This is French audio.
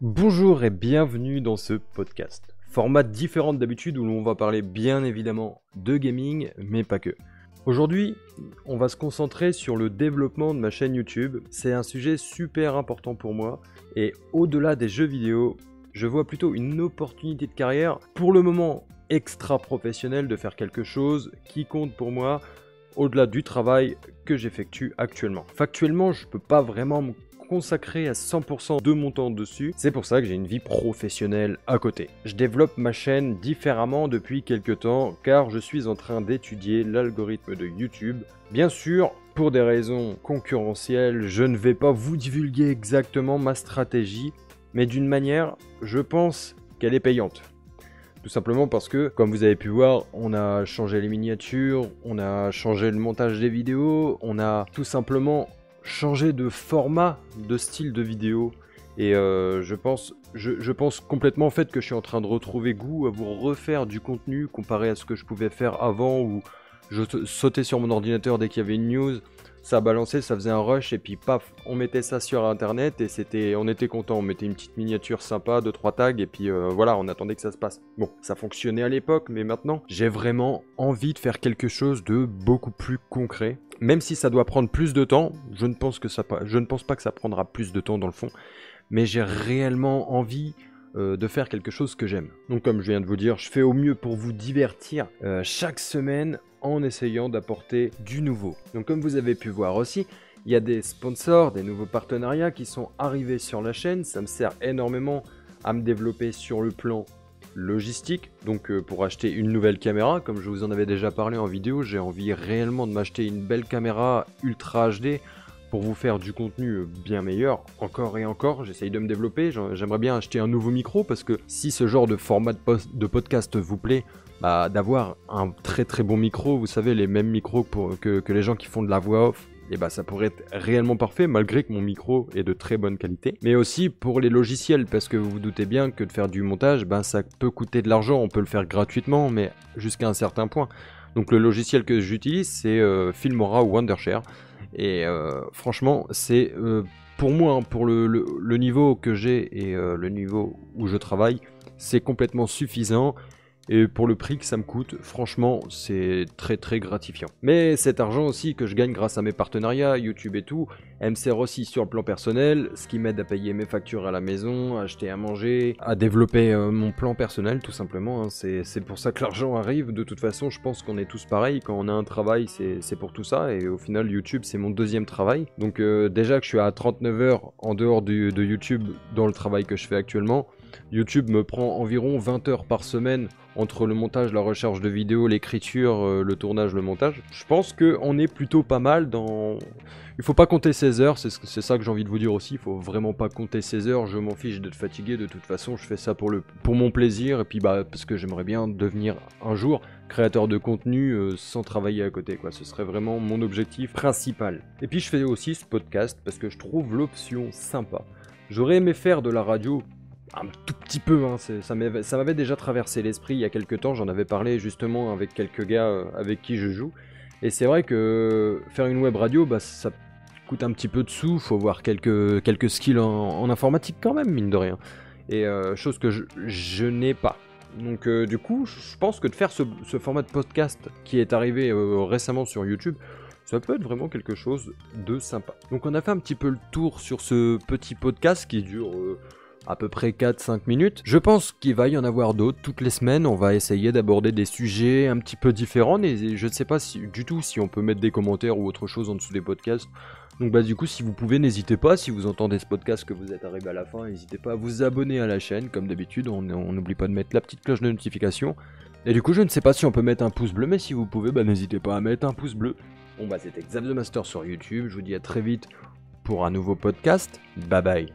Bonjour et bienvenue dans ce podcast. Format différent d'habitude où l'on va parler bien évidemment de gaming, mais pas que. Aujourd'hui, on va se concentrer sur le développement de ma chaîne YouTube. C'est un sujet super important pour moi et au-delà des jeux vidéo, je vois plutôt une opportunité de carrière, pour le moment extra-professionnelle, de faire quelque chose qui compte pour moi au-delà du travail que j'effectue actuellement. Factuellement, je peux pas vraiment me consacrer à 100% de mon temps dessus, c'est pour ça que j'ai une vie professionnelle à côté. Je développe ma chaîne différemment depuis quelques temps car je suis en train d'étudier l'algorithme de YouTube. Bien sûr, pour des raisons concurrentielles, je ne vais pas vous divulguer exactement ma stratégie, mais d'une manière, je pense qu'elle est payante. Tout simplement parce que, comme vous avez pu voir, on a changé les miniatures, on a changé le montage des vidéos, on a tout simplement changé de format, de style de vidéo. Et je pense complètement en fait que je suis en train de retrouver goût à vous refaire du contenu comparé à ce que je pouvais faire avant, où je sautais sur mon ordinateur dès qu'il y avait une news, ça balançait, ça faisait un rush et puis paf, on mettait ça sur internet et on était content, on mettait une petite miniature sympa, 2-3 tags et puis voilà, on attendait que ça se passe. Bon, ça fonctionnait à l'époque, mais maintenant, j'ai vraiment envie de faire quelque chose de beaucoup plus concret. Même si ça doit prendre plus de temps, je ne pense pas que ça prendra plus de temps dans le fond, mais j'ai réellement envie de faire quelque chose que j'aime. Donc comme je viens de vous dire, je fais au mieux pour vous divertir chaque semaine en essayant d'apporter du nouveau. Donc comme vous avez pu voir aussi, il y a des sponsors, des nouveaux partenariats qui sont arrivés sur la chaîne. Ça me sert énormément à me développer sur le plan logistique, donc pour acheter une nouvelle caméra, comme je vous en avais déjà parlé en vidéo, j'ai envie réellement de m'acheter une belle caméra Ultra HD pour vous faire du contenu bien meilleur, encore et encore, j'essaye de me développer, j'aimerais bien acheter un nouveau micro, parce que si ce genre de format de podcast vous plaît, d'avoir un très très bon micro, vous savez, les mêmes micros que les gens qui font de la voix off, et ça pourrait être réellement parfait, malgré que mon micro est de très bonne qualité. Mais aussi pour les logiciels, parce que vous vous doutez bien que de faire du montage, ça peut coûter de l'argent, on peut le faire gratuitement, mais jusqu'à un certain point. Donc le logiciel que j'utilise, c'est Filmora ou Wondershare. Et franchement, c'est pour moi, hein, pour le niveau que j'ai et le niveau où je travaille, c'est complètement suffisant. Et pour le prix que ça me coûte, franchement, c'est très très gratifiant. Mais cet argent aussi que je gagne grâce à mes partenariats, YouTube et tout, elle me sert aussi sur le plan personnel, ce qui m'aide à payer mes factures à la maison, à acheter à manger, à développer mon plan personnel tout simplement. Hein. C'est pour ça que l'argent arrive. De toute façon, je pense qu'on est tous pareils. Quand on a un travail, c'est pour tout ça. Et au final, YouTube, c'est mon deuxième travail. Donc déjà que je suis à 39 heures en dehors de YouTube dans le travail que je fais actuellement, YouTube me prend environ 20 heures par semaine entre le montage, la recherche de vidéos, l'écriture, le tournage, le montage. Je pense qu'on est plutôt pas mal dans... Il faut pas compter 16 heures, c'est ça que j'ai envie de vous dire aussi, il faut vraiment pas compter 16 heures, je m'en fiche d'être fatigué, de toute façon je fais ça pour mon plaisir, et puis parce que j'aimerais bien devenir un jour créateur de contenu sans travailler à côté, quoi. Ce serait vraiment mon objectif principal. Et puis je fais aussi ce podcast parce que je trouve l'option sympa. J'aurais aimé faire de la radio un tout petit peu, hein, ça m'avait déjà traversé l'esprit il y a quelques temps, j'en avais parlé justement avec quelques gars avec qui je joue, et c'est vrai que faire une web radio, ça coûte un petit peu de sous, faut avoir quelques skills en informatique quand même, mine de rien, et chose que je n'ai pas. Donc du coup, je pense que de faire ce format de podcast qui est arrivé récemment sur YouTube, ça peut être vraiment quelque chose de sympa. Donc on a fait un petit peu le tour sur ce petit podcast qui dure... à peu près 4-5 minutes. Je pense qu'il va y en avoir d'autres. Toutes les semaines, on va essayer d'aborder des sujets un petit peu différents. Et je ne sais pas du tout si on peut mettre des commentaires ou autre chose en dessous des podcasts. Donc du coup, si vous pouvez, n'hésitez pas. Si vous entendez ce podcast, que vous êtes arrivé à la fin, n'hésitez pas à vous abonner à la chaîne. Comme d'habitude, on n'oublie pas de mettre la petite cloche de notification. Et du coup, je ne sais pas si on peut mettre un pouce bleu, mais si vous pouvez, n'hésitez pas à mettre un pouce bleu. Bon c'était Xav the Master sur YouTube. Je vous dis à très vite pour un nouveau podcast. Bye bye.